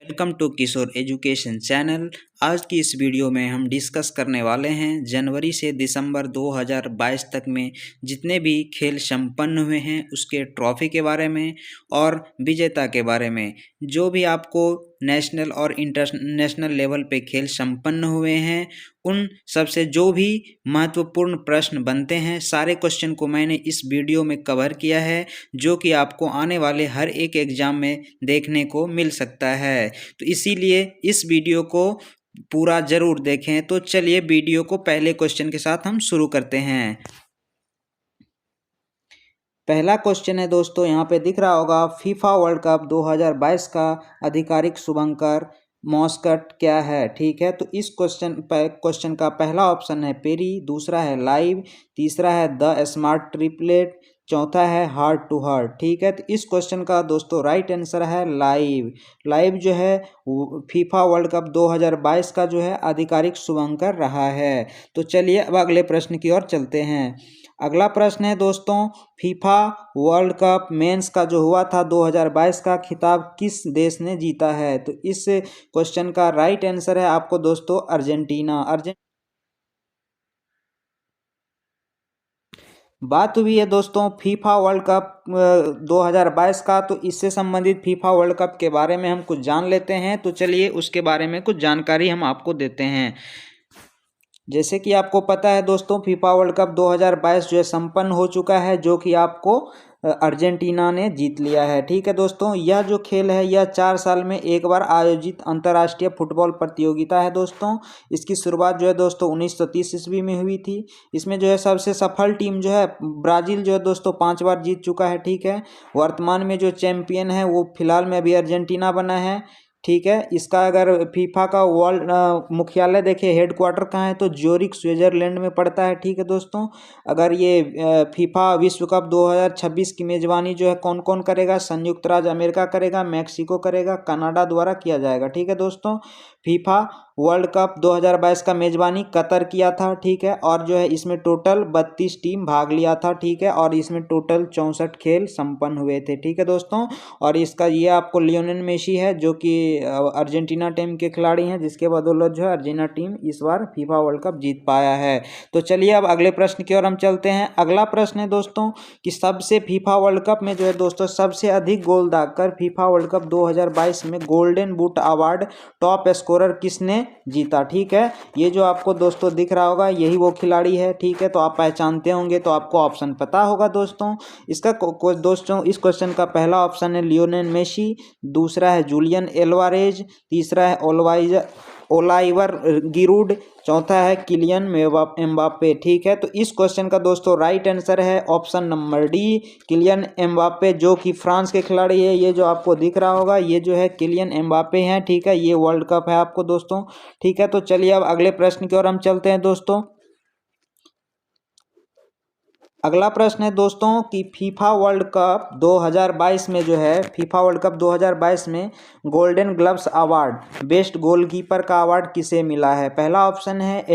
Welcome to Kishore education channel. आज की इस वीडियो में हम डिस्कस करने वाले हैं जनवरी से दिसंबर 2022 तक में जितने भी खेल संपन्न हुए हैं उसके ट्रॉफी के बारे में और विजेता के बारे में। जो भी आपको नेशनल और इंटरनेशनल लेवल पे खेल संपन्न हुए हैं उन सबसे जो भी महत्वपूर्ण प्रश्न बनते हैं सारे क्वेश्चन को मैंने इस वीडियो में कवर किया है, जो कि आपको आने वाले हर एक एग्जाम में देखने को मिल सकता है। तो इसीलिए इस वीडियो को पूरा ज़रूर देखें। तो चलिए वीडियो को पहले क्वेश्चन के साथ हम शुरू करते हैं। पहला क्वेश्चन है दोस्तों, यहाँ पे दिख रहा होगा फीफा वर्ल्ड कप 2022 का आधिकारिक शुभंकर मॉस्कट क्या है। ठीक है, तो इस क्वेश्चन का पहला ऑप्शन है पेरी, दूसरा है लाइव, तीसरा है द स्मार्ट ट्रिपलेट, चौथा है हार्ट टू हार्ट। ठीक है, तो इस क्वेश्चन का दोस्तों राइट आंसर है लाइव। लाइव जो है फीफा वर्ल्ड कप 2022 का जो है आधिकारिक शुभंकर रहा है। तो चलिए अब अगले प्रश्न की ओर चलते हैं। अगला प्रश्न है दोस्तों, फीफा वर्ल्ड कप मेंस का जो हुआ था 2022 का खिताब किस देश ने जीता है। तो इस क्वेश्चन का राइट आंसर है आपको दोस्तों अर्जेंटीना। बात हुई है दोस्तों फीफा वर्ल्ड कप 2022 का, तो इससे संबंधित फीफा वर्ल्ड कप के बारे में हम कुछ जान लेते हैं। तो चलिए उसके बारे में कुछ जानकारी हम आपको देते हैं। जैसे कि आपको पता है दोस्तों फीफा वर्ल्ड कप 2022 जो है संपन्न हो चुका है, जो कि आपको अर्जेंटीना ने जीत लिया है। ठीक है दोस्तों, यह जो खेल है यह 4 साल में एक बार आयोजित अंतर्राष्ट्रीय फुटबॉल प्रतियोगिता है दोस्तों। इसकी शुरुआत जो है दोस्तों 1930 ईस्वी में हुई थी। इसमें जो है सबसे सफल टीम जो है ब्राज़ील जो है दोस्तों 5 बार जीत चुका है। ठीक है, वर्तमान में जो चैंपियन है वो फिलहाल में अभी अर्जेंटीना बना है। ठीक है, इसका अगर फीफा का वर्ल्ड मुख्यालय देखें, हेडक्वार्टर कहाँ है तो ज्यूरिख स्विट्जरलैंड में पड़ता है। ठीक है दोस्तों, अगर ये फीफा विश्व कप 2026 की मेजबानी जो है कौन कौन करेगा, संयुक्त राज्य अमेरिका करेगा, मैक्सिको करेगा, कनाडा द्वारा किया जाएगा। ठीक है दोस्तों, फीफा वर्ल्ड कप 2022 का मेजबानी कतर किया था। ठीक है, और जो है इसमें टोटल 32 टीम भाग लिया था। ठीक है, और इसमें टोटल 64 खेल संपन्न हुए थे। ठीक है दोस्तों, और इसका ये आपको लियोनेल मेसी है जो कि अर्जेंटीना टीम के खिलाड़ी हैं, जिसके बदौलत जो है अर्जेंटीना टीम इस बार फीफा वर्ल्ड कप जीत पाया है। तो चलिए अब अगले प्रश्न की ओर हम चलते हैं। अगला प्रश्न है दोस्तों कि सबसे फीफा वर्ल्ड कप में जो है दोस्तों सबसे अधिक गोल दागकर फीफा वर्ल्ड कप 2022 में golden boot award top scorer किसने जीता। ठीक है, ये जो आपको दोस्तों दिख रहा होगा यही वो खिलाड़ी है। ठीक है, तो आप पहचानते होंगे, तो आपको ऑप्शन पता होगा दोस्तों। इसका दोस्तों इस क्वेश्चन का पहला ऑप्शन है लियोनेल मेसी, दूसरा है जूलियन एल्वारेज, तीसरा है ओलाइवर गिरूड, चौथा है किलियन एम्बापे। ठीक है, तो इस क्वेश्चन का दोस्तों राइट आंसर है option number D, Kylian Mbappe, जो कि फ्रांस के खिलाड़ी है। ये जो आपको दिख रहा होगा ये जो है किलियन एम्बापे हैं। ठीक है, ये वर्ल्ड कप है आपको दोस्तों। ठीक है, तो चलिए अब अगले प्रश्न की ओर हम चलते हैं दोस्तों। अगला प्रश्न है दोस्तों कि फीफा वर्ल्ड कप 2022 में जो है फीफा वर्ल्ड कप 2022 में golden gloves award best goalkeeper का अवार्ड किसे मिला है। पहला ऑप्शन है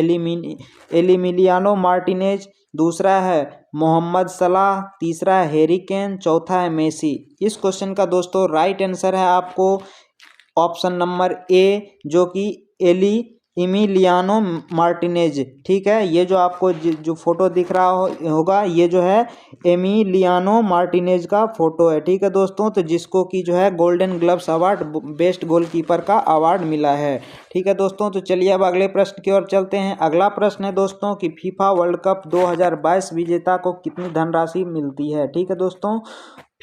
एलिमिलियानो मार्टिनेज, दूसरा है मोहम्मद सलाह, तीसरा है हैरी केन, चौथा है मेसी। इस क्वेश्चन का दोस्तों राइट आंसर है आपको ऑप्शन नंबर ए, जो कि इमिलियानो मार्टिनेज। ठीक है, ये जो आपको जो फोटो दिख रहा होगा ये जो है एमिलियानो मार्टिनेज का फोटो है। ठीक है दोस्तों, तो जिसको कि जो है golden gloves award best goalkeeper का अवार्ड मिला है। ठीक है दोस्तों, तो चलिए अब अगले प्रश्न की ओर चलते हैं। अगला प्रश्न है दोस्तों कि फीफा वर्ल्ड कप 2022 विजेता को कितनी धनराशि मिलती है। ठीक है दोस्तों,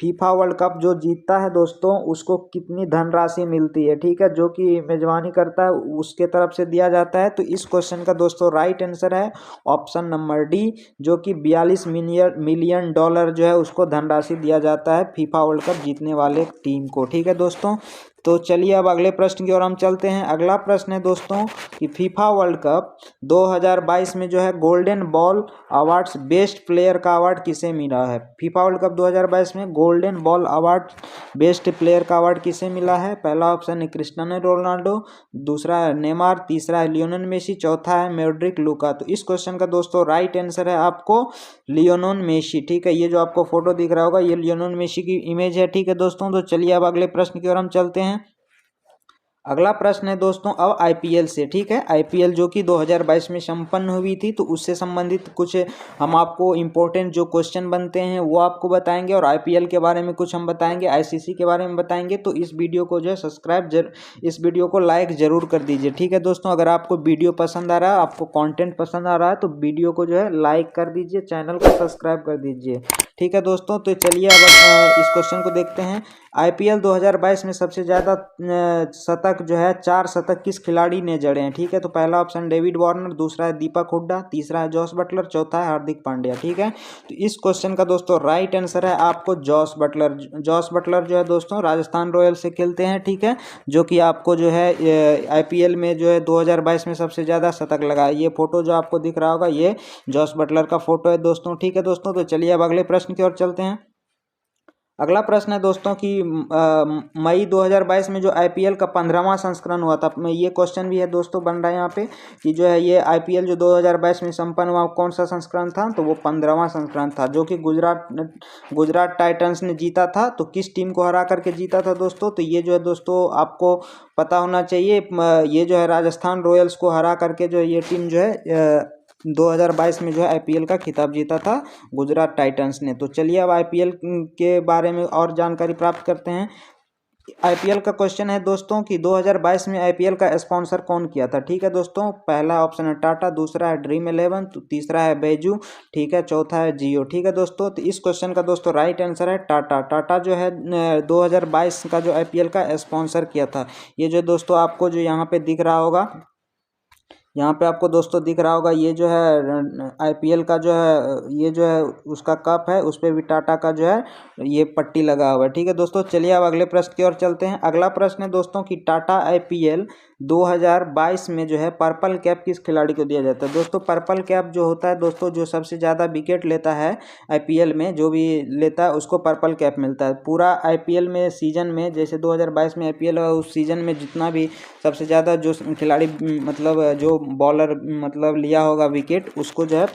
फीफा वर्ल्ड कप जो जीतता है दोस्तों उसको कितनी धनराशि मिलती है। ठीक है, जो कि मेजबानी करता है उसके तरफ से दिया जाता है। तो इस क्वेश्चन का दोस्तों राइट आंसर है ऑप्शन नंबर डी, जो कि 42 मिलियन डॉलर जो है उसको धनराशि दिया जाता है फीफा वर्ल्ड कप जीतने वाले टीम को। ठीक है दोस्तों, तो चलिए अब अगले प्रश्न की ओर हम चलते हैं। अगला प्रश्न है दोस्तों कि फीफा वर्ल्ड कप 2022 में जो है golden ball awards best player का अवार्ड किसे मिला है। फीफा वर्ल्ड कप 2022 में golden ball award best player का अवार्ड किसे मिला है। पहला ऑप्शन है क्रिस्टियानो रोनाल्डो, दूसरा है नेमार, तीसरा है लियोनेल मेसी, चौथा है मोड्रिक लुका। तो इस क्वेश्चन का दोस्तों राइट आंसर है आपको लियोनेल मेसी। ठीक है, ये जो आपको फोटो दिख रहा होगा ये लियोनेल मेसी की इमेज है। ठीक है दोस्तों, तो चलिए अब अगले प्रश्न की ओर हम चलते हैं। अगला प्रश्न है दोस्तों अब आईपीएल से, ठीक है। आईपीएल जो कि 2022 में संपन्न हुई थी, तो उससे संबंधित कुछ हम आपको इम्पोर्टेंट जो क्वेश्चन बनते हैं वो आपको बताएंगे, और आईपीएल के बारे में कुछ हम बताएंगे, आईसीसी के बारे में बताएंगे। तो इस वीडियो को जो है इस वीडियो को लाइक जरूर कर दीजिए, ठीक है दोस्तों। अगर आपको वीडियो पसंद आ रहा है, आपको कॉन्टेंट पसंद आ रहा है, तो वीडियो को जो है लाइक कर दीजिए, चैनल को सब्सक्राइब कर दीजिए, ठीक है दोस्तों। तो चलिए अब इस क्वेश्चन को देखते हैं। आईपीएल 2022 में सबसे ज़्यादा शतक जो है 4 शतक किस खिलाड़ी ने जड़े हैं, ठीक है। तो पहला ऑप्शन डेविड वार्नर, दूसरा है दीपक हुड्डा, तीसरा है जॉस बटलर, चौथा है हार्दिक पांड्या, ठीक है। तो इस क्वेश्चन का दोस्तों राइट आंसर है आपको जॉस बटलर। जॉस बटलर जो है दोस्तों राजस्थान रॉयल्स से खेलते हैं, ठीक है, जो कि आपको जो है आईपीएल में जो है 2022 में सबसे ज़्यादा शतक लगा। ये फोटो जो आपको दिख रहा होगा ये जॉस बटलर का फोटो है दोस्तों, ठीक है दोस्तों। तो चलिए अब अगले प्रश्न की ओर चलते हैं। अगला प्रश्न है दोस्तों कि मई 2022 में जो आईपीएल का 15वां संस्करण हुआ था, ये क्वेश्चन भी है दोस्तों बन रहा है यहाँ पे कि जो है ये आईपीएल जो 2022 में संपन्न हुआ कौन सा संस्करण था, तो वो 15वां संस्करण था, जो कि गुजरात टाइटंस ने जीता था। तो किस टीम को हरा करके जीता था दोस्तों, तो ये जो है दोस्तों आपको पता होना चाहिए। ये जो है राजस्थान रॉयल्स को हरा करके जो ये टीम जो है 2022 में जो है आईपीएल का खिताब जीता था गुजरात टाइटंस ने। तो चलिए अब आईपीएल के बारे में और जानकारी प्राप्त करते हैं। आईपीएल का क्वेश्चन है दोस्तों कि 2022 में आईपीएल का स्पॉन्सर कौन किया था, ठीक है दोस्तों। पहला ऑप्शन है टाटा, दूसरा है ड्रीम 11, तो तीसरा है बैजू, ठीक है, चौथा है जियो, ठीक है दोस्तों। तो इस क्वेश्चन का दोस्तों राइट आंसर है टाटा। टाटा जो है 2022 का जो आईपीएल का स्पॉन्सर किया था। ये जो दोस्तों आपको जो यहाँ पे दिख रहा होगा, यहाँ पे आपको दोस्तों दिख रहा होगा, ये जो है आईपीएल का जो है ये जो है उसका कप है, उस पर भी टाटा का जो है ये पट्टी लगा हुआ है, ठीक है दोस्तों। चलिए अब अगले प्रश्न की ओर चलते हैं। अगला प्रश्न है दोस्तों कि टाटा आईपीएल 2022 में जो है पर्पल कैप किस खिलाड़ी को दिया जाता है। दोस्तों पर्पल कैप जो होता है दोस्तों, जो सबसे ज़्यादा विकेट लेता है आईपीएल में, जो भी लेता है उसको पर्पल कैप मिलता है। पूरा आईपीएल में सीजन में, जैसे 2022 में आईपीएल है, उस सीजन में जितना भी सबसे ज़्यादा जो खिलाड़ी मतलब जो बॉलर मतलब लिया होगा विकेट, उसको जो है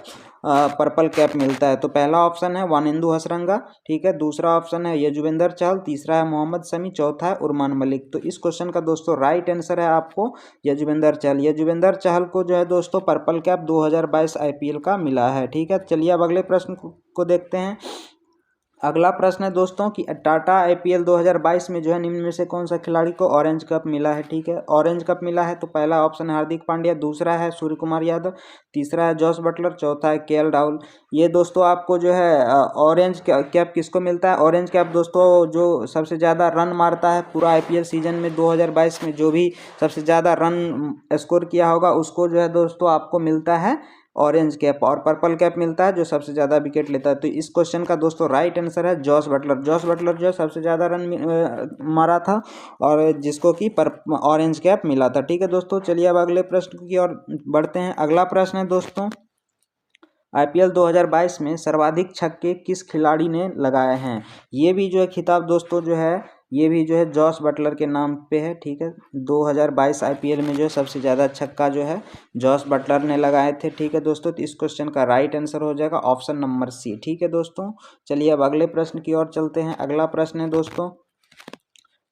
पर्पल कैप मिलता है। तो पहला ऑप्शन है वानिंदु हसरंगा, ठीक है, दूसरा ऑप्शन है यजुवेंद्र चहल, तीसरा है मोहम्मद शमी, चौथा है उरमान मलिक। तो इस क्वेश्चन का दोस्तों राइट आंसर है आपको यजुवेंद्र चहल। यजुवेंद्र चहल को जो है दोस्तों पर्पल कैप 2022 आईपीएल का मिला है, ठीक है। चलिए अब अगले प्रश्न को देखते हैं। अगला प्रश्न है दोस्तों कि टाटा आईपीएल 2022 में जो है निम्न में से कौन सा खिलाड़ी को ऑरेंज कप मिला है, ठीक है। ऑरेंज कप मिला है तो पहला ऑप्शन है हार्दिक पांड्या, दूसरा है सूर्य कुमार यादव, तीसरा है जॉस बटलर, चौथा है केएल राहुल। ये दोस्तों आपको जो है ऑरेंज कैप किसको मिलता है। ऑरेंज कैप दोस्तों जो सबसे ज़्यादा रन मारता है पूरा आईपीएल सीजन में 2022 में, जो भी सबसे ज़्यादा रन स्कोर किया होगा उसको जो है दोस्तों आपको मिलता है ऑरेंज कैप, और पर्पल कैप मिलता है जो सबसे ज़्यादा विकेट लेता है। तो इस क्वेश्चन का दोस्तों राइट आंसर है जॉस बटलर। जॉस बटलर जो है सबसे ज़्यादा रन मारा था और जिसको कि ऑरेंज कैप मिला था, ठीक है दोस्तों। चलिए अब अगले प्रश्न की ओर बढ़ते हैं। अगला प्रश्न है दोस्तों आईपीएल 2022 में सर्वाधिक छक्के किस खिलाड़ी ने लगाए हैं। ये भी जो है खिताब दोस्तों जो है ये भी जो है जॉस बटलर के नाम पे है, ठीक है। 2022 आईपीएल में जो है सबसे ज़्यादा छक्का जो है जॉस बटलर ने लगाए थे, ठीक है दोस्तों। तो इस क्वेश्चन का राइट आंसर हो जाएगा ऑप्शन नंबर सी, ठीक है दोस्तों। चलिए अब अगले प्रश्न की ओर चलते हैं। अगला प्रश्न है दोस्तों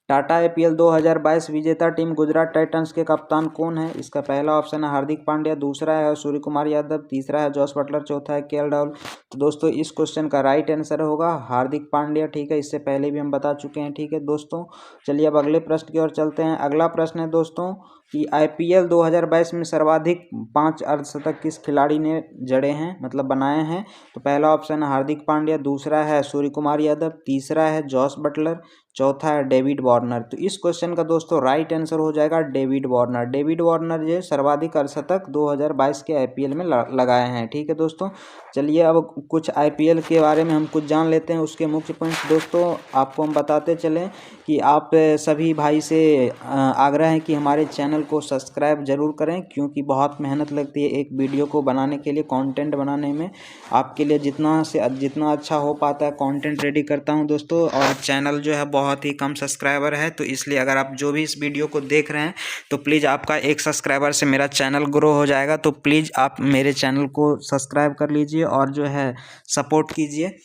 टाटा आईपीएल 2022 विजेता टीम गुजरात टाइटंस के कप्तान कौन है। इसका पहला ऑप्शन है हार्दिक पांड्या, दूसरा है सूर्य कुमार यादव, तीसरा है जॉस बटलर, चौथा है केएल राहुल। तो दोस्तों इस क्वेश्चन का राइट आंसर होगा हार्दिक पांड्या, ठीक है। इससे पहले भी हम बता चुके हैं, ठीक है दोस्तों। चलिए अब अगले प्रश्न की ओर चलते हैं। अगला प्रश्न है दोस्तों कि आईपीएल 2022 में सर्वाधिक 5 अर्धशतक किस खिलाड़ी ने जड़े हैं मतलब बनाए हैं। तो पहला ऑप्शन है हार्दिक पांड्या, दूसरा है सूर्य कुमार यादव, तीसरा है जॉस बटलर, चौथा है डेविड वार्नर। तो इस क्वेश्चन का दोस्तों राइट आंसर हो जाएगा डेविड वार्नर। डेविड वार्नर जो सर्वाधिक अर्धशतक 2022 के आईपीएल में लगाए हैं, ठीक है दोस्तों। चलिए अब कुछ आईपीएल के बारे में हम कुछ जान लेते हैं। उसके मुख्य पॉइंट्स दोस्तों आपको हम बताते चलें कि आप सभी भाई से आग्रह है कि हमारे चैनल को सब्सक्राइब जरूर करें, क्योंकि बहुत मेहनत लगती है एक वीडियो को बनाने के लिए, कंटेंट बनाने में। आपके लिए जितना अच्छा हो पाता है कंटेंट रेडी करता हूं दोस्तों। और चैनल जो है बहुत ही कम सब्सक्राइबर है, तो इसलिए अगर आप जो भी इस वीडियो को देख रहे हैं तो प्लीज़ आपका एक सब्सक्राइबर से मेरा चैनल ग्रो हो जाएगा। तो प्लीज़ आप मेरे चैनल को सब्सक्राइब कर लीजिए और जो है सपोर्ट कीजिए।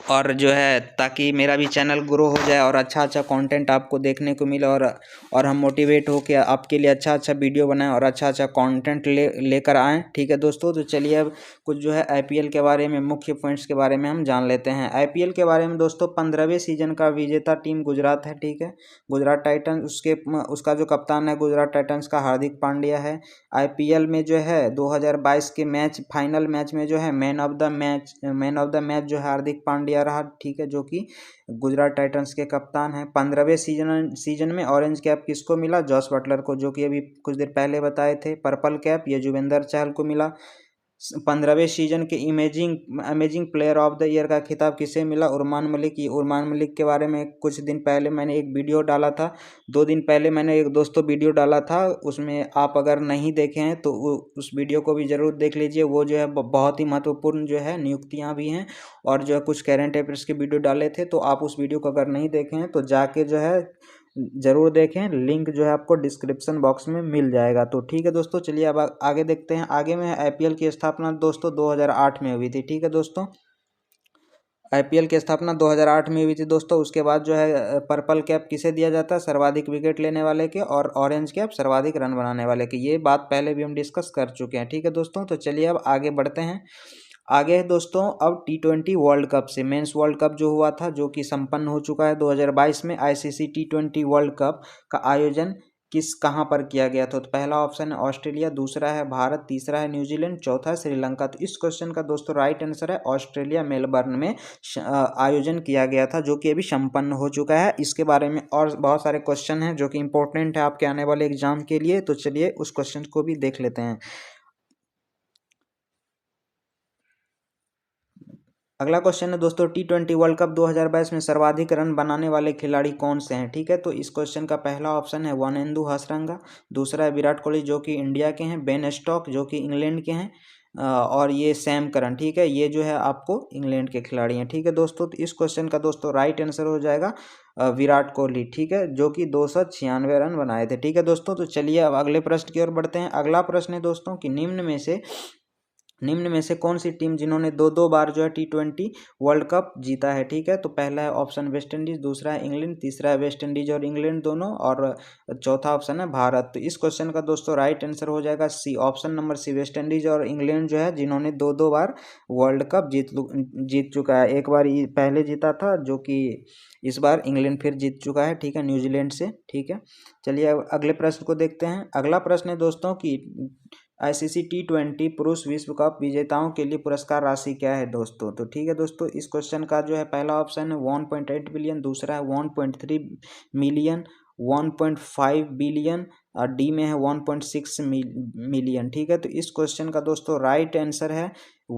और जो है ताकि मेरा भी चैनल ग्रो हो जाए और अच्छा अच्छा कंटेंट आपको देखने को मिले और हम मोटिवेट हो के आपके लिए अच्छा अच्छा वीडियो बनाएं और अच्छा अच्छा कंटेंट लेकर आएँ। ठीक है दोस्तों, तो चलिए अब कुछ जो है आईपीएल के बारे में मुख्य पॉइंट्स के बारे में हम जान लेते हैं। आईपीएल के बारे में दोस्तों 15वें सीजन का विजेता टीम गुजरात है। ठीक है, गुजरात टाइटंस, उसका जो कप्तान है गुजरात टाइटंस का हार्दिक पांड्या है। आईपीएल में जो है 2022 के फाइनल मैच में जो है मैन ऑफ द मैच जो है हार्दिक पांड्या रहा। ठीक है, जो कि गुजरात टाइटंस के कप्तान हैं। 15वें सीजन में ऑरेंज कैप किसको मिला? जॉस बटलर को, जो कि अभी कुछ देर पहले बताए थे। पर्पल कैप ये युजवेंद्र चहल को मिला। 15वें सीजन के amazing player of the year का खिताब किसे मिला? उरमान मलिक। ये उरमान मलिक के बारे में कुछ दिन पहले मैंने एक वीडियो डाला था, 2 दिन पहले मैंने एक दोस्तों वीडियो डाला था, उसमें आप अगर नहीं देखे हैं तो उस वीडियो को भी ज़रूर देख लीजिए। वो जो है बहुत ही महत्वपूर्ण जो है नियुक्तियां भी हैं और जो है कुछ करंट अफेयर्स के वीडियो डाले थे, तो आप उस वीडियो को अगर नहीं देखे हैं तो जाके जो है जरूर देखें, लिंक जो है आपको डिस्क्रिप्शन बॉक्स में मिल जाएगा। तो ठीक है दोस्तों, चलिए अब आगे देखते हैं। आगे में आईपीएल की स्थापना दोस्तों 2008 में हुई थी। ठीक है दोस्तों, आईपीएल की स्थापना 2008 में हुई थी दोस्तों। उसके बाद जो है पर्पल कैप किसे दिया जाता है? सर्वाधिक विकेट लेने वाले के, और ऑरेंज कैप सर्वाधिक रन बनाने वाले के। ये बात पहले भी हम डिस्कस कर चुके हैं। ठीक है दोस्तों, तो चलिए अब आगे बढ़ते हैं। आगे है दोस्तों अब T20 वर्ल्ड कप से, मेंस वर्ल्ड कप जो हुआ था, जो कि संपन्न हो चुका है 2022 में। आईसीसी T20 वर्ल्ड कप का आयोजन कहाँ पर किया गया था? तो पहला ऑप्शन है ऑस्ट्रेलिया, दूसरा है भारत, तीसरा है न्यूजीलैंड, चौथा है श्रीलंका। तो इस क्वेश्चन का दोस्तों राइट आंसर है ऑस्ट्रेलिया, मेलबर्न में आयोजन किया गया था, जो कि अभी संपन्न हो चुका है। इसके बारे में और बहुत सारे क्वेश्चन हैं जो कि इंपॉर्टेंट है आपके आने वाले एग्जाम के लिए, तो चलिए उस क्वेश्चन को भी देख लेते हैं। अगला क्वेश्चन है दोस्तों T20 वर्ल्ड कप 2022 में सर्वाधिक रन बनाने वाले खिलाड़ी कौन से हैं? ठीक है, तो इस क्वेश्चन का पहला ऑप्शन है वनेंदु हसरंगा, दूसरा है विराट कोहली जो कि इंडिया के हैं, बेन स्टोक्स जो कि इंग्लैंड के हैं, और ये सैम करन। ठीक है, ये जो है आपको इंग्लैंड के खिलाड़ी हैं। ठीक है दोस्तों, तो इस क्वेश्चन का दोस्तों राइट आंसर हो जाएगा विराट कोहली। ठीक है, जो कि 296 रन बनाए थे। ठीक है दोस्तों, तो चलिए अब अगले प्रश्न की ओर बढ़ते हैं। अगला प्रश्न है दोस्तों कि निम्न में से कौन सी टीम जिन्होंने दो दो बार जो है T20 वर्ल्ड कप जीता है? ठीक है, तो पहला है ऑप्शन वेस्ट इंडीज, दूसरा है इंग्लैंड, तीसरा है वेस्ट इंडीज और इंग्लैंड दोनों, और चौथा ऑप्शन है भारत। तो इस क्वेश्चन का दोस्तों राइट आंसर हो जाएगा C, option number C, West Indies और इंग्लैंड जो है जिन्होंने दो दो बार वर्ल्ड कप जीत चुका है। एक बार पहले जीता था, जो कि इस बार इंग्लैंड फिर जीत चुका है। ठीक है, न्यूजीलैंड से। ठीक है, चलिए अब अगले प्रश्न को देखते हैं। अगला प्रश्न है दोस्तों कि आईसीसी T20 पुरुष विश्व कप विजेताओं के लिए पुरस्कार राशि क्या है दोस्तों? तो ठीक है दोस्तों, इस क्वेश्चन का जो है पहला ऑप्शन है 1.8 बिलियन, दूसरा है 1.3 मिलियन, 1.5 बिलियन, और डी में है 1.6 मिलियन। ठीक है, तो इस क्वेश्चन का दोस्तों राइट आंसर है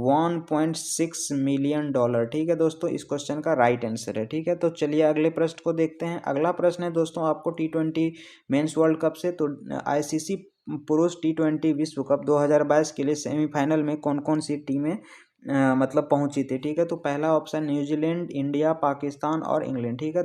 1.6 मिलियन डॉलर। ठीक है दोस्तों, इस क्वेश्चन का राइट आंसर है। ठीक है, तो चलिए अगले प्रश्न को देखते हैं। अगला प्रश्न है दोस्तों आपको T20 मेंस वर्ल्ड कप से, तो आईसीसी पुरुष T20 विश्व कप 2022 के लिए सेमीफाइनल में कौन कौन सी टीमें मतलब पहुंची थी? ठीक है, तो पहला ऑप्शन न्यूजीलैंड, इंडिया, पाकिस्तान और इंग्लैंड। ठीक है,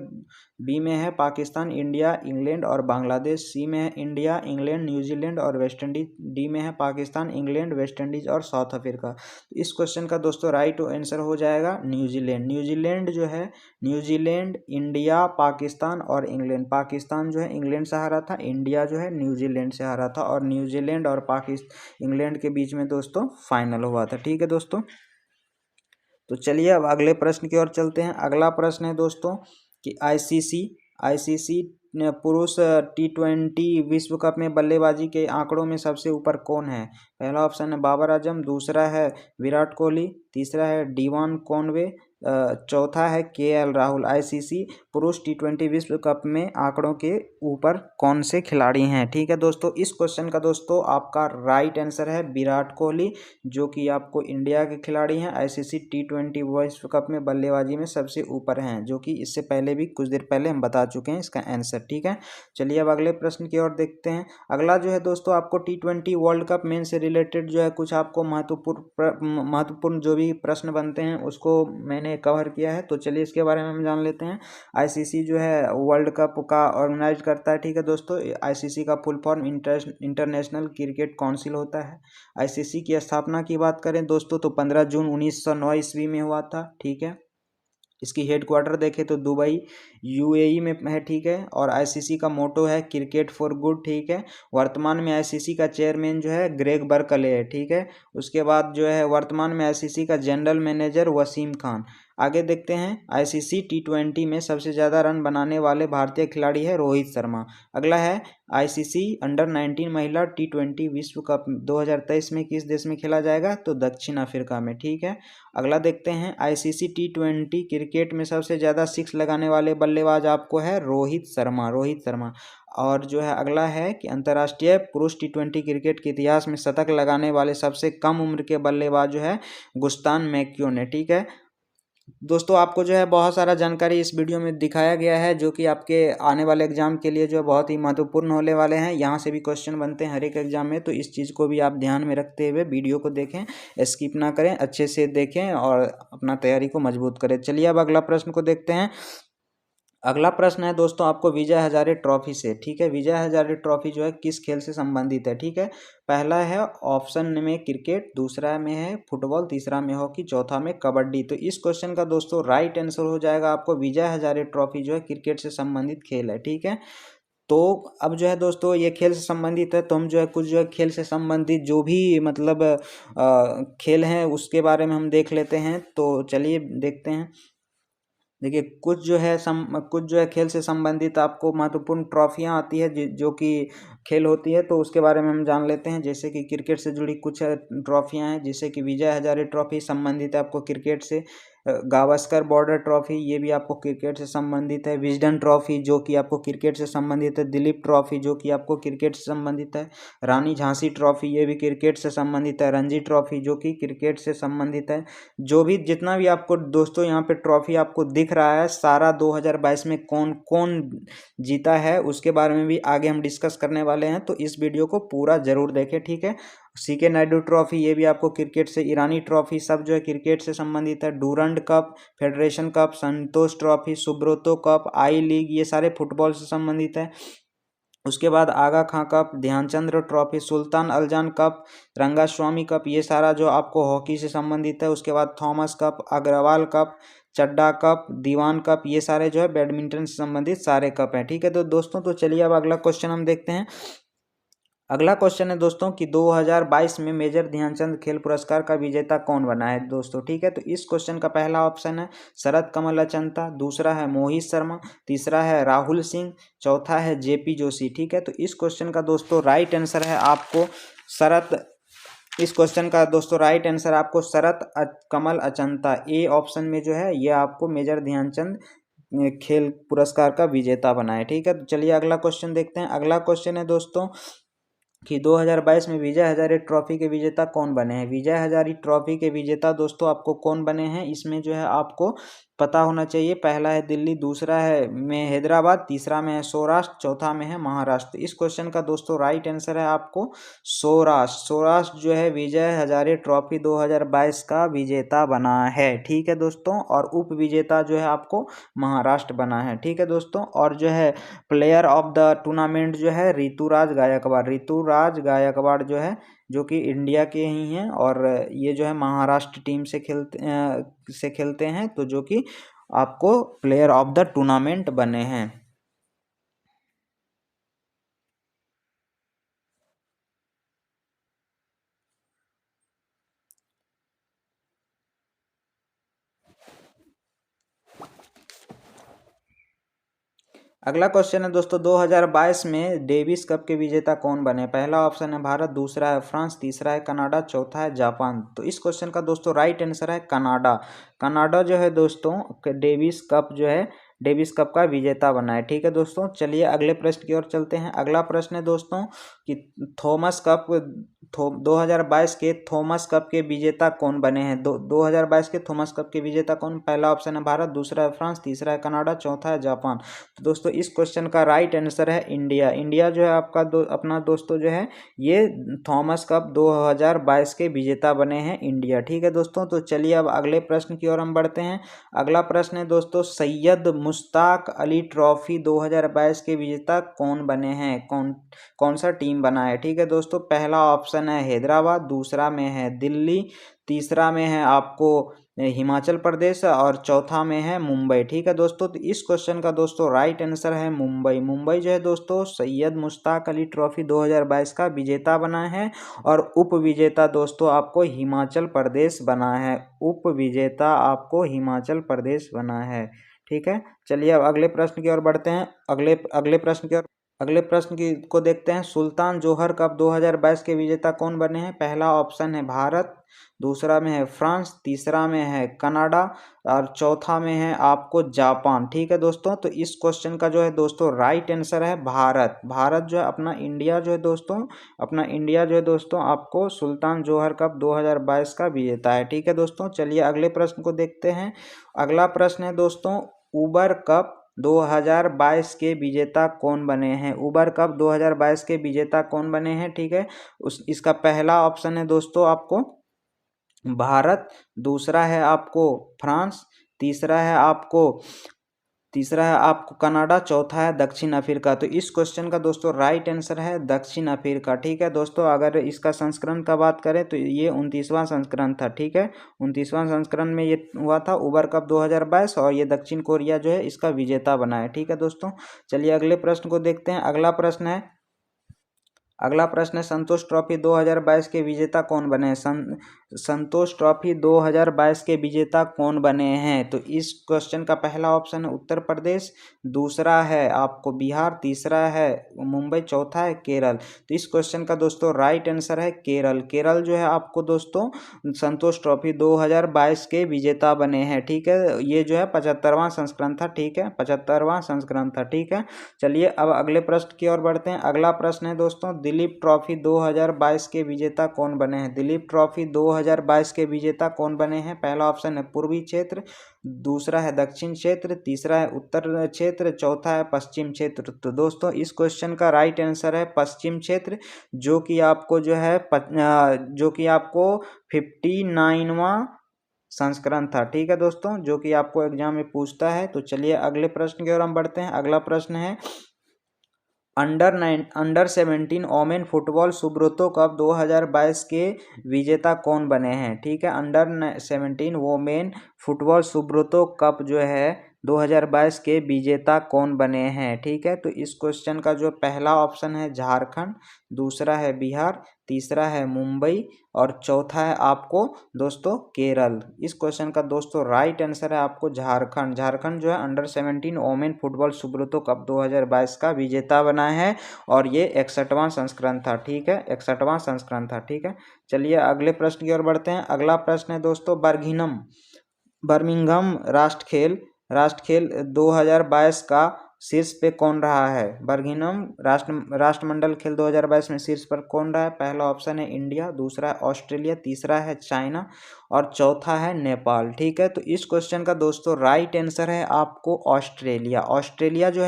बी में है पाकिस्तान, इंडिया, इंग्लैंड और बांग्लादेश, सी में है इंडिया, इंग्लैंड, न्यूजीलैंड और वेस्ट इंडीज, डी में है पाकिस्तान, इंग्लैंड, वेस्ट इंडीज और साउथ अफ्रीका। तो इस क्वेश्चन का दोस्तों राइट आंसर हो जाएगा न्यूजीलैंड। न्यूजीलैंड जो है, न्यूजीलैंड, इंडिया, पाकिस्तान और इंग्लैंड। पाकिस्तान जो है इंग्लैंड से हारा था, इंडिया जो है न्यूजीलैंड से हारा था, और न्यूजीलैंड और इंग्लैंड के बीच में दोस्तों फाइनल हुआ था। ठीक है दोस्तों, तो चलिए अब अगले प्रश्न की ओर चलते हैं। अगला प्रश्न है दोस्तों कि आईसीसी पुरुष T20 विश्व कप में बल्लेबाजी के आंकड़ों में सबसे ऊपर कौन है? पहला ऑप्शन है बाबर आजम, दूसरा है विराट कोहली, तीसरा है डीवान कॉनवे, चौथा है KL राहुल। आईसीसी पुरुष T20 विश्व कप में आंकड़ों के ऊपर कौन से खिलाड़ी हैं? ठीक है दोस्तों, इस क्वेश्चन का दोस्तों आपका राइट आंसर है विराट कोहली, जो कि आपको इंडिया के खिलाड़ी हैं। आईसीसी T20 विश्व कप में बल्लेबाजी में सबसे ऊपर हैं, जो कि इससे पहले भी कुछ देर पहले हम बता चुके हैं इसका आंसर। ठीक है, चलिए अब अगले प्रश्न की ओर देखते हैं। अगला जो है दोस्तों आपको T20 वर्ल्ड कप मेन से रिलेटेड जो है कुछ आपको महत्वपूर्ण जो भी प्रश्न बनते हैं उसको मैंने कवर किया है, तो चलिए इसके बारे में हम जान लेते हैं। आईसीसी जो है वर्ल्ड कप का ऑर्गेनाइज करता है। ठीक है दोस्तों, आईसीसी का full form international cricket council होता है। आईसीसी की स्थापना की बात करें दोस्तों तो 15 जून 1909 ईस्वी में हुआ था। ठीक है, इसकी हेडक्वार्टर देखें तो दुबई यूएई में है, ठीक है। और आईसीसी का मोटो है क्रिकेट फॉर गुड, ठीक है। वर्तमान में आईसीसी का चेयरमैन जो है ग्रेग बर्कले है, ठीक है। उसके बाद जो है वर्तमान में आईसीसी का जनरल मैनेजर वसीम खान। आगे देखते हैं, आईसीसी टी20 में सबसे ज़्यादा रन बनाने वाले भारतीय खिलाड़ी है रोहित शर्मा। अगला है आईसीसी अंडर-19 महिला टी20 विश्व कप 2023 में किस देश में खेला जाएगा, तो दक्षिण अफ्रीका में, ठीक है। अगला देखते हैं, आईसीसी टी20 क्रिकेट में सबसे ज़्यादा सिक्स लगाने वाले बल्लेबाज आपको है रोहित शर्मा। और जो है अगला है कि अंतर्राष्ट्रीय पुरुष टी20 क्रिकेट के इतिहास में शतक लगाने वाले सबसे कम उम्र के बल्लेबाज जो है गुस्तान मैक्यून है, ठीक है। दोस्तों आपको जो है बहुत सारा जानकारी इस वीडियो में दिखाया गया है, जो कि आपके आने वाले एग्जाम के लिए जो है बहुत ही महत्वपूर्ण होने वाले हैं। यहाँ से भी क्वेश्चन बनते हैं हर एक एग्जाम में, तो इस चीज़ को भी आप ध्यान में रखते हुए वीडियो को देखें, स्किप ना करें, अच्छे से देखें और अपना तैयारी को मजबूत करें। चलिए अब अगला प्रश्न को देखते हैं। अगला प्रश्न है दोस्तों आपको विजय हजारे ट्रॉफी से, ठीक है। विजय हजारे ट्रॉफी जो है किस खेल से संबंधित है, ठीक है। पहला है ऑप्शन में क्रिकेट, दूसरा में है फुटबॉल, तीसरा में हॉकी, चौथा में कबड्डी। तो इस क्वेश्चन का दोस्तों राइट आंसर हो जाएगा आपको विजय हजारे ट्रॉफी जो है क्रिकेट से संबंधित खेल है, ठीक है। तो अब जो है दोस्तों ये खेल से संबंधित है, तो हम जो है कुछ जो है खेल से संबंधित जो भी मतलब खेल हैं उसके बारे में हम देख लेते हैं। तो चलिए देखते हैं। देखिए कुछ जो है खेल से संबंधित आपको महत्वपूर्ण ट्रॉफियाँ आती है जो कि खेल होती है, तो उसके बारे में हम जान लेते हैं। जैसे कि क्रिकेट से जुड़ी कुछ ट्रॉफियाँ हैं, जैसे कि विजय हजारे ट्रॉफी संबंधित है आपको क्रिकेट से। गावस्कर बॉर्डर ट्रॉफी ये भी आपको क्रिकेट से संबंधित है। विजडन ट्रॉफी जो कि आपको क्रिकेट से संबंधित है। दिलीप ट्रॉफी जो कि आपको क्रिकेट से संबंधित है। रानी झांसी ट्रॉफी ये भी क्रिकेट से संबंधित है। रणजी ट्रॉफी जो कि क्रिकेट से संबंधित है। जो भी जितना भी आपको दोस्तों यहाँ पे ट्रॉफी आपको दिख रहा है सारा 2022 में कौन कौन जीता है उसके बारे में भी आगे हम डिस्कस करने वाले हैं, तो इस वीडियो को पूरा जरूर देखें, ठीक है। सीके नायडू ट्रॉफी ये भी आपको क्रिकेट से, ईरानी ट्रॉफी सब जो है क्रिकेट से संबंधित है। डूरंड कप, फेडरेशन कप, संतोष ट्रॉफी, सुब्रतो कप, आई लीग ये सारे फुटबॉल से संबंधित है। उसके बाद आगा खां कप, ध्यानचंद्र ट्रॉफी, सुल्तान अलजान कप, रंगास्वामी कप ये सारा जो आपको हॉकी से संबंधित है। उसके बाद थॉमस कप, अग्रवाल कप, चड्डा कप, दीवान कप ये सारे जो है बैडमिंटन से संबंधित सारे कप हैं, ठीक है। तो दोस्तों तो चलिए अब अगला क्वेश्चन हम देखते हैं। अगला क्वेश्चन है दोस्तों कि 2022 में मेजर ध्यानचंद खेल पुरस्कार का विजेता कौन बना है दोस्तों, ठीक है। तो इस क्वेश्चन का पहला ऑप्शन है शरद कमल अचंता, दूसरा है मोहित शर्मा, तीसरा है राहुल सिंह, चौथा है जेपी जोशी, ठीक है। तो इस क्वेश्चन का दोस्तों राइट आंसर है आपको शरद कमल अचंता। ए ऑप्शन में जो है ये आपको मेजर ध्यानचंद खेल पुरस्कार का विजेता बना है, ठीक है। तो चलिए अगला क्वेश्चन देखते हैं। अगला क्वेश्चन है दोस्तों कि 2022 में विजय हजारे ट्रॉफी के विजेता कौन बने हैं। विजय हजारे ट्रॉफी के विजेता दोस्तों आपको कौन बने हैं इसमें जो है आपको पता होना चाहिए। पहला है दिल्ली, दूसरा है में हैदराबाद, तीसरा में है सौराष्ट्र, चौथा में है महाराष्ट्र। इस क्वेश्चन का दोस्तों राइट आंसर है आपको सौराष्ट्र जो है विजय हजारे ट्रॉफी 2022 का विजेता बना है, ठीक है दोस्तों। और उप विजेता जो है आपको महाराष्ट्र बना है, ठीक है दोस्तों। और जो है प्लेयर ऑफ द टूर्नामेंट जो है ऋतुराज गायकवाड़ जो है जो कि इंडिया के ही हैं और ये जो है महाराष्ट्र टीम से खेलते हैं, तो जो कि आपको प्लेयर ऑफ द टूर्नामेंट बने हैं। अगला क्वेश्चन है दोस्तों 2022 में डेविस कप के विजेता कौन बने। पहला ऑप्शन है भारत, दूसरा है फ्रांस, तीसरा है कनाडा, चौथा है जापान। तो इस क्वेश्चन का दोस्तों राइट आंसर है कनाडा जो है दोस्तों डेविस कप का विजेता बना है, ठीक है दोस्तों। चलिए अगले प्रश्न की ओर चलते हैं। अगला प्रश्न है दोस्तों कि 2022 के थॉमस कप के विजेता कौन बने हैं। 2022 के थॉमस कप के विजेता कौन। पहला ऑप्शन है भारत, दूसरा है फ्रांस, तीसरा है कनाडा, चौथा है जापान। तो दोस्तों इस क्वेश्चन का राइट आंसर है इंडिया जो है आपका अपना दोस्तों जो है ये थॉमस कप 2022 के विजेता बने हैं इंडिया, ठीक है दोस्तों। तो चलिए अब अगले प्रश्न की ओर हम बढ़ते हैं। अगला प्रश्न है दोस्तों सैयद मुश्ताक अली ट्रॉफी 2022 के विजेता कौन बने हैं, कौन सा टीम बना है। ठीक है दोस्तों, पहला ऑप्शन है हैदराबाद, दूसरा में है दिल्ली, तीसरा में है आपको हिमाचल प्रदेश और चौथा में है मुंबई। ठीक है दोस्तों, तो इस क्वेश्चन का दोस्तों राइट आंसर है मुंबई। मुंबई जो है दोस्तों सैयद मुश्ताक अली ट्रॉफी 2022 का विजेता बना है और उप विजेता दोस्तों आपको हिमाचल प्रदेश बना है। उप विजेता आपको हिमाचल प्रदेश बना है। ठीक है, चलिए अब अगले प्रश्न की ओर बढ़ते हैं। अगले प्रश्न को देखते हैं। सुल्तान जोहर कप 2022 के विजेता कौन बने हैं। पहला ऑप्शन है भारत, दूसरा में है फ्रांस, तीसरा में है कनाडा और चौथा में है आपको जापान। ठीक है दोस्तों, तो इस क्वेश्चन का जो है दोस्तों राइट आंसर है भारत। भारत जो है अपना इंडिया जो है दोस्तों आपको सुल्तान जोहर कप 2022 का विजेता है। ठीक है दोस्तों, चलिए अगले प्रश्न को देखते हैं। अगला प्रश्न है दोस्तों, उबर कप 2022 के विजेता कौन बने हैं। उबर कप 2022 के विजेता कौन बने हैं। ठीक है, इसका पहला ऑप्शन है दोस्तों आपको भारत, दूसरा है आपको फ्रांस, तीसरा है आपको कनाडा, चौथा है दक्षिण अफ्रीका। तो इस क्वेश्चन का दोस्तों राइट आंसर है दक्षिण अफ्रीका। ठीक है दोस्तों, अगर इसका संस्करण का बात करें तो ये 29वां संस्करण था। ठीक है, 29वां संस्करण में ये हुआ था उबर कप 2022 और ये दक्षिण कोरिया जो है इसका विजेता बना है। ठीक है दोस्तों, चलिए अगले प्रश्न को देखते हैं। अगला प्रश्न है संतोष ट्रॉफी 2022 के विजेता कौन बने हैं। संतोष ट्रॉफी 2022 के विजेता कौन बने हैं। तो इस क्वेश्चन का पहला ऑप्शन है उत्तर प्रदेश, दूसरा है आपको बिहार, तीसरा है मुंबई, चौथा है केरल। तो इस क्वेश्चन का दोस्तों राइट आंसर है केरल। केरल जो है आपको दोस्तों संतोष ट्रॉफी 2022 के विजेता बने हैं। ठीक है, ये जो है 75वां संस्करण था। ठीक है, 75वां संस्करण था। ठीक है, चलिए अब अगले प्रश्न की ओर बढ़ते हैं। अगला प्रश्न है दोस्तों, दिलीप ट्रॉफी 2022 के विजेता कौन बने हैं। दिलीप ट्रॉफी 2022 के विजेता कौन बने हैं। पहला ऑप्शन है पूर्वी क्षेत्र, दूसरा है दक्षिण क्षेत्र, तीसरा है उत्तर क्षेत्र, चौथा है पश्चिम क्षेत्र। तो दोस्तों इस क्वेश्चन का राइट आंसर है पश्चिम क्षेत्र, जो कि आपको 59वां संस्करण था। ठीक है दोस्तों, जो कि आपको एग्जाम में पूछता है। तो चलिए अगले प्रश्न की ओर हम बढ़ते हैं। अगला प्रश्न है under 17 women football Subroto cup 2022 के विजेता कौन बने हैं। ठीक है, under 17 women football Subroto cup जो है 2022 के विजेता कौन बने हैं। ठीक है, तो इस क्वेश्चन का जो पहला ऑप्शन है झारखंड, दूसरा है बिहार, तीसरा है मुंबई और चौथा है आपको दोस्तों केरल। इस क्वेश्चन का दोस्तों राइट आंसर है आपको झारखंड। झारखंड जो है under 17 women football Subroto cup 2022 का विजेता बना है और ये 61वां संस्करण था। ठीक है, 61वां संस्करण था। ठीक है, चलिए अगले प्रश्न की ओर बढ़ते हैं। अगला प्रश्न है दोस्तों बर्मिंघम राष्ट्र खेल 2022 का शीर्ष पे कौन रहा है। बर्मिंघम राष्ट्रमंडल खेल 2022 में शीर्ष पर कौन रहा है। पहला ऑप्शन है इंडिया, दूसरा है ऑस्ट्रेलिया, तीसरा है चाइना और चौथा है नेपाल। ठीक है, तो इस क्वेश्चन का दोस्तों राइट आंसर है आपको ऑस्ट्रेलिया। ऑस्ट्रेलिया जो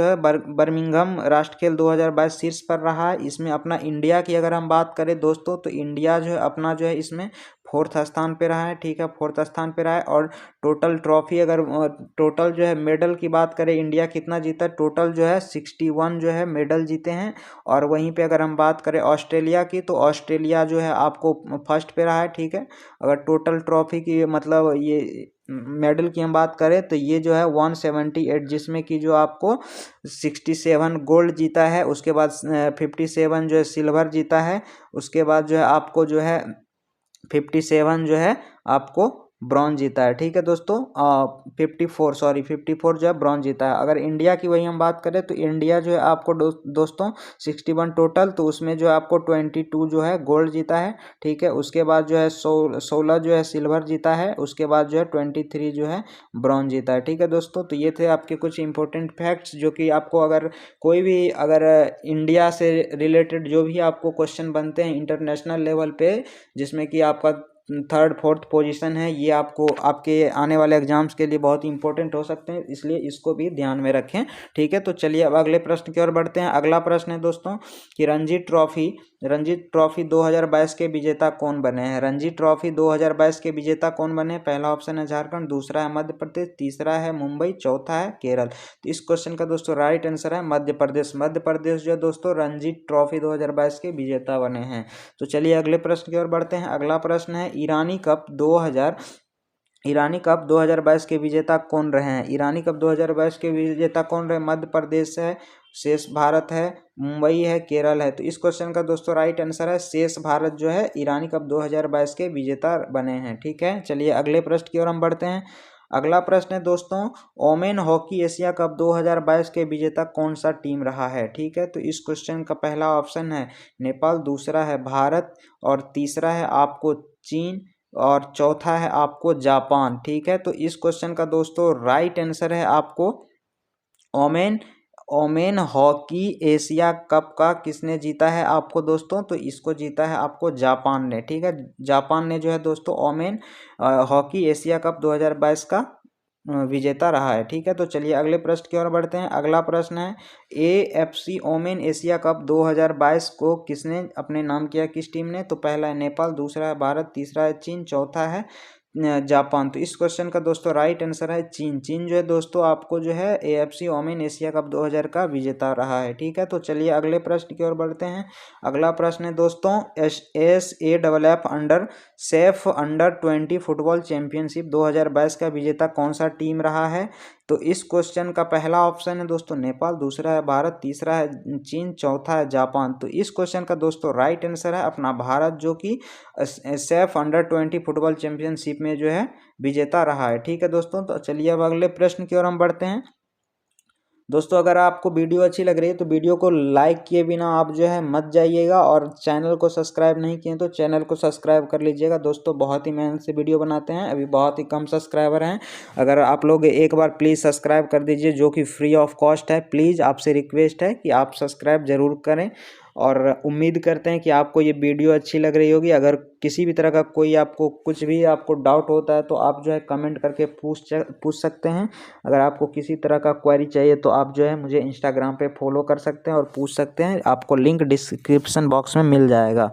है बर्मिंघम राष्ट्र खेल 2022 शीर्ष पर रहा है। इसमें अपना इंडिया की अगर हम बात करें दोस्तों, तो इंडिया जो है अपना जो है इसमें 4th स्थान पे रहा है। ठीक है, 4th स्थान पे रहा है और टोटल जो है मेडल की बात करें, इंडिया कितना जीता, टोटल जो है 61 जो है मेडल जीते हैं। और वहीं पे अगर हम बात करें ऑस्ट्रेलिया की, तो ऑस्ट्रेलिया जो है आपको फर्स्ट पे रहा है। ठीक है, अगर टोटल ट्रॉफी की मतलब ये मेडल की हम बात करें तो ये जो है 178, जिसमें कि जो आपको 67 गोल्ड जीता है, उसके बाद 57 जो है सिल्वर जीता है, उसके बाद जो है आपको जो है 57 जो है आपको ब्रॉन्ज जीता है। ठीक है दोस्तों, 54 जो है ब्रॉन्ज जीता है। अगर इंडिया की वही हम बात करें तो इंडिया जो है आपको दोस्तों 61 टोटल, तो उसमें जो है आपको 22 जो है गोल्ड जीता है। ठीक है, उसके बाद जो है 16 जो है सिल्वर जीता है, उसके बाद जो है 23 जो है ब्रॉन्ज जीता है। ठीक है दोस्तों, तो ये थे आपके कुछ इंपॉर्टेंट फैक्ट्स, जो कि आपको अगर इंडिया से रिलेटेड जो भी आपको क्वेश्चन बनते हैं इंटरनेशनल लेवल पे, जिसमें कि आपका थर्ड फोर्थ पोजीशन है, ये आपको आपके आने वाले एग्जाम्स के लिए बहुत ही इंपॉर्टेंट हो सकते हैं, इसलिए इसको भी ध्यान में रखें। ठीक है, तो चलिए अब अगले प्रश्न की ओर बढ़ते हैं। अगला प्रश्न है दोस्तों कि रणजी ट्रॉफी 2022 के विजेता कौन बने हैं। रणजी ट्रॉफी 2022 के विजेता कौन बने? पहला ऑप्शन है झारखंड, दूसरा है मध्य प्रदेश, तीसरा है मुंबई, चौथा है केरल। तो इस क्वेश्चन का दोस्तों राइट आंसर है मध्य प्रदेश। मध्य प्रदेश जो है दोस्तों रणजी ट्रॉफी 2022 के विजेता बने हैं। तो चलिए अगले प्रश्न की ओर बढ़ते हैं। अगला प्रश्न है ईरानी कप 2022 के विजेता कौन रहे हैं? ईरानी कप 2022 के विजेता कौन रहे? मध्य प्रदेश है, शेष भारत है, मुंबई है, केरल है। तो इस क्वेश्चन का दोस्तों राइट आंसर है शेष भारत जो है ईरानी कप 2022 के विजेता बने हैं। ठीक है, चलिए अगले प्रश्न की ओर हम बढ़ते हैं। अगला प्रश्न है दोस्तों ओमेन हॉकी एशिया कप 2022 के विजेता कौन सा टीम रहा है? ठीक है, तो इस क्वेश्चन का पहला ऑप्शन है नेपाल, दूसरा है भारत और तीसरा है आपको चीन और चौथा है आपको जापान। ठीक है, तो इस क्वेश्चन का दोस्तों राइट आंसर है आपको ओमेन हॉकी एशिया कप का किसने जीता है आपको दोस्तों? तो इसको जीता है आपको जापान ने। ठीक है, जापान ने जो है दोस्तों ओमेन हॉकी एशिया कप 2022 का विजेता रहा है। ठीक है, तो चलिए अगले प्रश्न की ओर बढ़ते हैं। अगला प्रश्न है AFC ओमेन एशिया कप 2022 को किसने अपने नाम किया, किस टीम ने? तो पहला है नेपाल, दूसरा है भारत, तीसरा है चीन, चौथा है जापान। तो इस क्वेश्चन का दोस्तों राइट आंसर है चीन। चीन जो है दोस्तों आपको जो है AFC ओमेन एशिया कप 2000 का विजेता रहा है। ठीक है, तो चलिए अगले प्रश्न की ओर बढ़ते हैं। अगला प्रश्न है दोस्तों SAFF अंडर 20 फुटबॉल चैंपियनशिप 2022 का विजेता कौन सा टीम रहा है? तो इस क्वेश्चन का पहला ऑप्शन है दोस्तों नेपाल, दूसरा है भारत, तीसरा है चीन, चौथा है जापान। तो इस क्वेश्चन का दोस्तों राइट आंसर है अपना भारत, जो कि सैफ अंडर 20 फुटबॉल चैंपियनशिप में जो है विजेता रहा है। ठीक है दोस्तों, तो चलिए अब अगले प्रश्न की ओर हम बढ़ते हैं। दोस्तों अगर आपको वीडियो अच्छी लग रही है तो वीडियो को लाइक किए बिना आप जो है मत जाइएगा, और चैनल को सब्सक्राइब नहीं किए तो चैनल को सब्सक्राइब कर लीजिएगा। दोस्तों बहुत ही मेहनत से वीडियो बनाते हैं, अभी बहुत ही कम सब्सक्राइबर हैं। अगर आप लोग एक बार प्लीज़ सब्सक्राइब कर दीजिए, जो कि फ्री ऑफ कॉस्ट है। प्लीज़ आपसे रिक्वेस्ट है कि आप सब्सक्राइब ज़रूर करें, और उम्मीद करते हैं कि आपको ये वीडियो अच्छी लग रही होगी। अगर किसी भी तरह का कोई आपको कुछ भी आपको डाउट होता है तो आप जो है कमेंट करके पूछ सकते हैं। अगर आपको किसी तरह का क्वेरी चाहिए तो आप जो है मुझे इंस्टाग्राम पे फॉलो कर सकते हैं और पूछ सकते हैं, आपको लिंक डिस्क्रिप्शन बॉक्स में मिल जाएगा।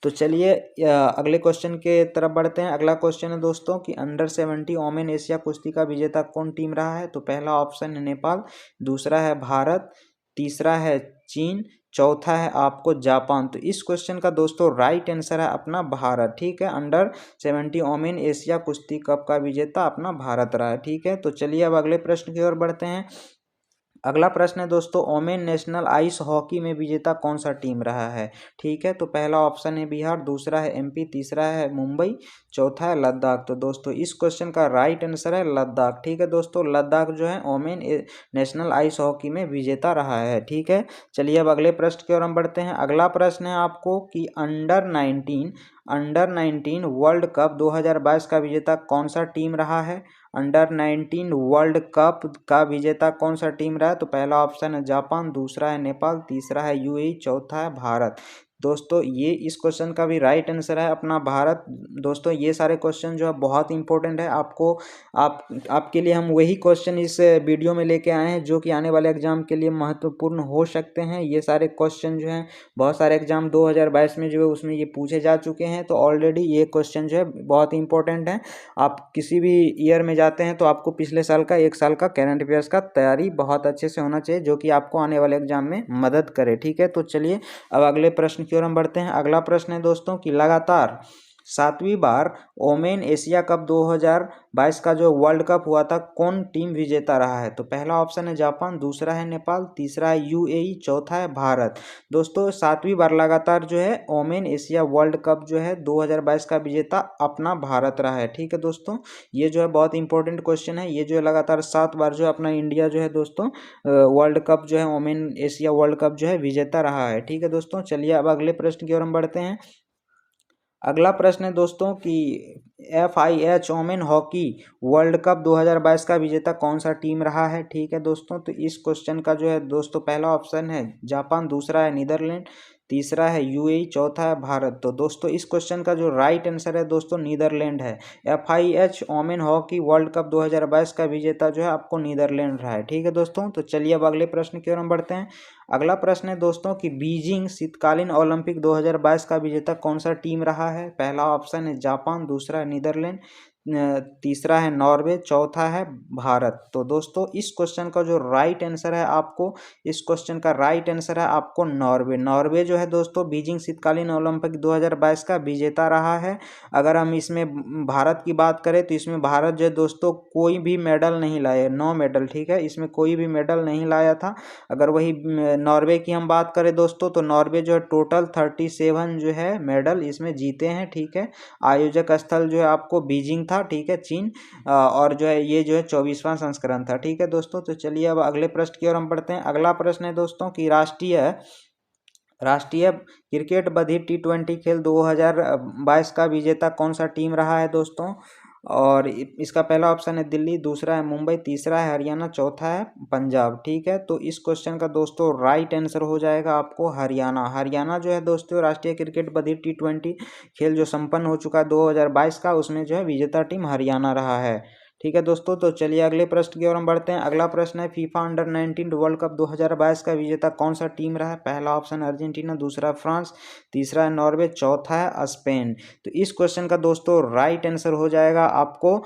तो चलिए अगले क्वेश्चन के तरफ बढ़ते हैं। अगला क्वेश्चन है दोस्तों कि अंडर 70 ओमेन एशिया कुश्ती का विजेता कौन टीम रहा है? तो पहला ऑप्शन है नेपाल, दूसरा है भारत, तीसरा है चीन, चौथा है आपको जापान। तो इस क्वेश्चन का दोस्तों राइट आंसर है अपना भारत। ठीक है, अंडर 70 ओमेन एशिया कुश्ती कप का विजेता अपना भारत रहा है। ठीक है, तो चलिए अब अगले प्रश्न की ओर बढ़ते हैं। अगला प्रश्न है दोस्तों ओमेन नेशनल आइस हॉकी में विजेता कौन सा टीम रहा है? ठीक है, तो पहला ऑप्शन है बिहार, दूसरा है MP, तीसरा है मुंबई, चौथा है लद्दाख। तो दोस्तों इस क्वेश्चन का राइट आंसर है लद्दाख। ठीक है दोस्तों, लद्दाख जो है ओमेन नेशनल आइस हॉकी में विजेता रहा है। ठीक है, चलिए अब अगले प्रश्न की ओर हम बढ़ते हैं। अगला प्रश्न है आपको कि अंडर 19 वर्ल्ड कप 2022 का विजेता कौन सा टीम रहा है? अंडर 19 वर्ल्ड कप का विजेता कौन सा टीम रहा है? तो पहला ऑप्शन है जापान, दूसरा है नेपाल, तीसरा है UAE, चौथा है भारत। दोस्तों ये इस क्वेश्चन का भी राइट आंसर है अपना भारत। दोस्तों ये सारे क्वेश्चन जो है बहुत इंपॉर्टेंट है, आपके लिए हम वही क्वेश्चन इस वीडियो में लेके आए हैं जो कि आने वाले एग्जाम के लिए महत्वपूर्ण हो सकते हैं। ये सारे क्वेश्चन जो हैं बहुत सारे एग्जाम 2022 में जो है उसमें ये पूछे जा चुके हैं, तो ऑलरेडी ये क्वेश्चन जो है बहुत इंपॉर्टेंट है। आप किसी भी ईयर में जाते हैं तो आपको पिछले साल का 1 साल का करंट अफेयर्स का तैयारी बहुत अच्छे से होना चाहिए, जो कि आपको आने वाले एग्जाम में मदद करे। ठीक है, तो चलिए अब अगले प्रश्न की ओर हम बढ़ते हैं। अगला प्रश्न है दोस्तों कि लगातार 7वीं बार ओमेन एशिया कप 2022 का जो वर्ल्ड कप हुआ था कौन टीम विजेता रहा है? तो पहला ऑप्शन है जापान, दूसरा है नेपाल, तीसरा है UAE, चौथा है भारत। दोस्तों 7वीं बार लगातार जो है ओमेन एशिया वर्ल्ड कप जो है 2022 का विजेता अपना भारत रहा है। ठीक है दोस्तों, ये जो है बहुत इंपॉर्टेंट क्वेश्चन है। ये जो है लगातार 7 बार जो है अपना इंडिया जो है दोस्तों वर्ल्ड कप जो है ओमेन एशिया वर्ल्ड कप जो है विजेता रहा है। ठीक है दोस्तों, चलिए अब अगले प्रश्न की ओर हम बढ़ते हैं। अगला प्रश्न है दोस्तों कि FIH women hockey world cup 2022 का विजेता कौन सा टीम रहा है? ठीक है दोस्तों, तो इस क्वेश्चन का जो है दोस्तों पहला ऑप्शन है जापान, दूसरा है नीदरलैंड, तीसरा है यूएई, चौथा है भारत। तो दोस्तों इस क्वेश्चन का जो राइट आंसर है दोस्तों नीदरलैंड है। FIH women hockey world cup 2022 का विजेता जो है आपको नीदरलैंड रहा है। ठीक है दोस्तों, तो चलिए अब अगले प्रश्न की ओर हम बढ़ते हैं। अगला प्रश्न है दोस्तों कि बीजिंग शीतकालीन ओलंपिक 2022 का विजेता कौन सा टीम रहा है। पहला ऑप्शन है जापान, दूसरा है नीदरलैंड, तीसरा है नॉर्वे, चौथा है भारत। तो दोस्तों इस क्वेश्चन का जो राइट आंसर है आपको, इस क्वेश्चन का राइट आंसर है आपको नॉर्वे। नॉर्वे जो है दोस्तों बीजिंग शीतकालीन ओलंपिक 2022 का विजेता रहा है। अगर हम इसमें भारत की बात करें तो इसमें भारत जो है दोस्तों कोई भी मेडल नहीं लाए, 9 मेडल। ठीक है, इसमें कोई भी मेडल नहीं लाया था। अगर वही नॉर्वे की हम बात करें दोस्तों तो नॉर्वे जो है टोटल 37 जो है मेडल इसमें जीते हैं। ठीक है, आयोजक स्थल जो है आपको बीजिंग था। ठीक है, चीन, और जो है ये जो है 24वां संस्करण था। ठीक है दोस्तों, तो चलिए अब अगले प्रश्न की ओर हम बढ़ते हैं। अगला प्रश्न है दोस्तों कि राष्ट्रीय क्रिकेट बधिर T20 खेल 2022 का विजेता कौन सा टीम रहा है दोस्तों। और इसका पहला ऑप्शन है दिल्ली, दूसरा है मुंबई, तीसरा है हरियाणा, चौथा है पंजाब। ठीक है, तो इस क्वेश्चन का दोस्तों राइट आंसर हो जाएगा आपको हरियाणा। हरियाणा जो है दोस्तों राष्ट्रीय क्रिकेट बधिर T20 खेल जो संपन्न हो चुका है 2022 का, उसमें जो है विजेता टीम हरियाणा रहा है। ठीक है दोस्तों, तो चलिए अगले प्रश्न की ओर हम बढ़ते हैं। अगला प्रश्न है फीफा अंडर 19 वर्ल्ड कप 2022 का विजेता कौन सा टीम रहा है। पहला ऑप्शन अर्जेंटीना, दूसरा फ्रांस, तीसरा है नॉर्वे, चौथा है स्पेन। तो इस क्वेश्चन का दोस्तों राइट आंसर हो जाएगा आपको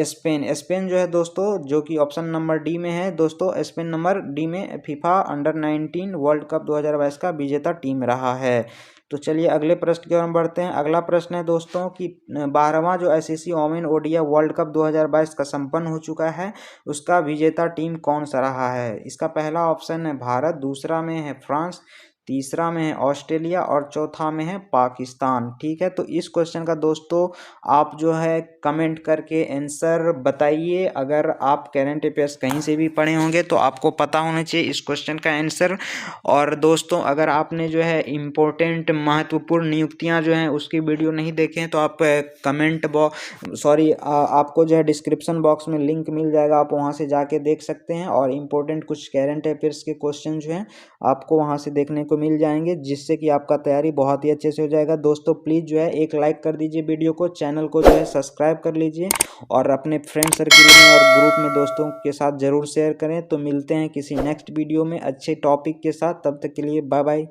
स्पेन। स्पेन जो है दोस्तों जो कि ऑप्शन नंबर डी में है दोस्तों, स्पेन नंबर डी में फीफा अंडर 19 वर्ल्ड कप 2022 का विजेता टीम रहा है। तो चलिए अगले प्रश्न की ओर हम बढ़ते हैं। अगला प्रश्न है दोस्तों कि 12वां जो ICC women ODI world cup 2022 का संपन्न हो चुका है, उसका विजेता टीम कौन सा रहा है। इसका पहला ऑप्शन है भारत, दूसरा में है फ्रांस, तीसरा में है ऑस्ट्रेलिया और चौथा में है पाकिस्तान। ठीक है, तो इस क्वेश्चन का दोस्तों आप जो है कमेंट करके आंसर बताइए। अगर आप करंट अफेयर्स कहीं से भी पढ़े होंगे तो आपको पता होना चाहिए इस क्वेश्चन का आंसर। और दोस्तों अगर आपने जो है इम्पोर्टेंट महत्वपूर्ण नियुक्तियां जो हैं उसकी वीडियो नहीं देखे हैं तो आप आपको जो है डिस्क्रिप्शन बॉक्स में लिंक मिल जाएगा, आप वहां से जाके देख सकते हैं। और इम्पोर्टेंट कुछ करंट अफेयर्स के क्वेश्चन जो हैं आपको वहां से देखने को मिल जाएंगे, जिससे कि आपका तैयारी बहुत ही अच्छे से हो जाएगा। दोस्तों प्लीज़ जो है एक लाइक कर दीजिए वीडियो को, चैनल को जो है सब्सक्राइब कर लीजिए और अपने फ्रेंड सर्किल में और ग्रुप में दोस्तों के साथ ज़रूर शेयर करें। तो मिलते हैं किसी नेक्स्ट वीडियो में अच्छे टॉपिक के साथ, तब तक के लिए बाय बाय।